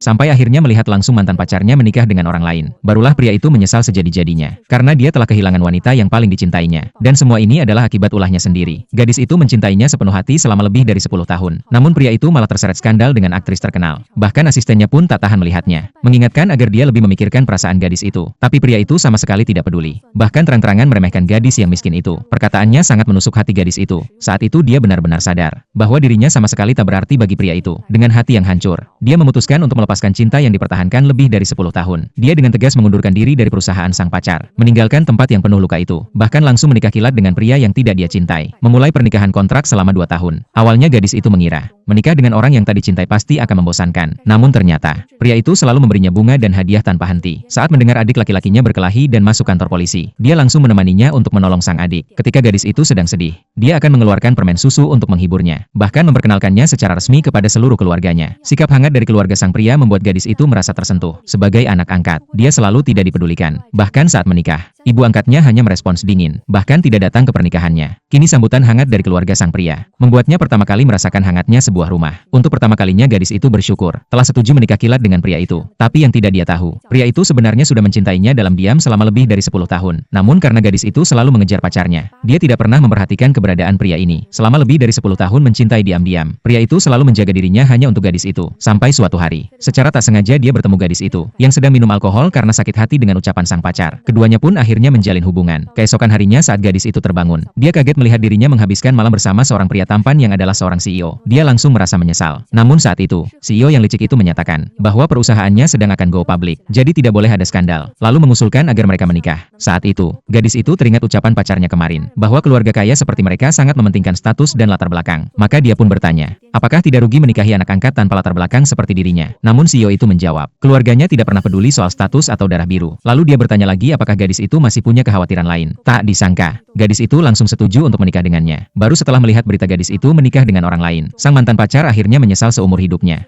Sampai akhirnya melihat langsung mantan pacarnya menikah dengan orang lain. Barulah pria itu menyesal sejadi-jadinya. Karena dia telah kehilangan wanita yang paling dicintainya. Dan semua ini adalah akibat ulahnya sendiri. Gadis itu mencintainya sepenuh hati selama lebih dari 10 tahun. Namun pria itu malah terseret skandal dengan aktris terkenal. Bahkan asistennya pun tak tahan melihatnya. Mengingatkan agar dia lebih memikirkan perasaan gadis itu. Tapi pria itu sama sekali tidak peduli. Bahkan terang-terangan meremehkan gadis yang miskin itu. Perkataannya sangat menusuk hati gadis itu. Saat itu dia benar-benar sadar bahwa dirinya sama sekali tak berarti bagi pria itu. Dengan hati yang hancur, dia memutuskan untuk melepaskan cinta yang dipertahankan lebih dari 10 tahun. Dia dengan tegas mengundurkan diri dari perusahaan sang pacar, meninggalkan tempat yang penuh luka itu, bahkan langsung menikah kilat dengan pria yang tidak dia cintai. Memulai pernikahan kontrak selama 2 tahun. Awalnya gadis itu mengira, menikah dengan orang yang tak dicintai pasti akan membosankan. Namun ternyata, pria itu selalu memberinya bunga dan hadiah tanpa henti. Saat mendengar adik laki-lakinya berkelahi dan masuk kantor polisi, dia langsung menemaninya untuk menolong sang adik. Ketika gadis itu sedang sedih, dia akan mengeluarkan permen susu untuk menghiburnya, bahkan memperkenalkannya secara resmi kepada seluruh keluarganya. Sikap hangat dari keluarga sang pria membuat gadis itu merasa tersentuh. Sebagai anak angkat, dia selalu tidak dipedulikan. Bahkan saat menikah, ibu angkatnya hanya merespons dingin, bahkan tidak datang ke pernikahannya. Kini sambutan hangat dari keluarga sang pria membuatnya pertama kali merasakan hangatnya sebuah rumah. Untuk pertama kalinya gadis itu bersyukur telah setuju menikah kilat dengan pria itu. Tapi yang tidak dia tahu, pria itu sebenarnya sudah mencintainya dalam diam selama lebih dari 10 tahun. Namun karena gadis itu selalu mengejar pacarnya, dia tidak pernah memperhatikan keberadaan pria ini. Selama lebih dari 10 tahun mencintai diam-diam, pria itu selalu menjaga dirinya hanya untuk gadis itu. Sampai suatu hari, secara tak sengaja dia bertemu gadis itu yang sedang minum alkohol karena sakit hati dengan ucapan sang pacar. Keduanya pun akhirnya menjalin hubungan. Keesokan harinya saat gadis itu terbangun, dia kaget melihat dirinya menghabiskan malam bersama seorang pria tampan yang adalah seorang CEO. Dia langsung merasa menyesal. Namun saat itu, CEO yang licik itu menyatakan bahwa perusahaannya sedang akan go public, jadi tidak boleh ada skandal. Lalu mengusulkan agar mereka menikah. Saat itu, gadis itu teringat ucapan pacarnya kemarin, bahwa keluarga kaya seperti mereka sangat mementingkan status dan latar belakang. Maka dia pun bertanya, apakah tidak rugi menikahi anak angkat tanpa latar belakang seperti dirinya? Namun CEO itu menjawab, keluarganya tidak pernah peduli soal status atau darah biru. Lalu dia bertanya lagi apakah gadis itu masih punya kekhawatiran lain. Tak disangka, gadis itu langsung setuju untuk menikah dengannya. Baru setelah melihat berita gadis itu menikah dengan orang lain, sang mantan pacar akhirnya menyesal seumur hidupnya.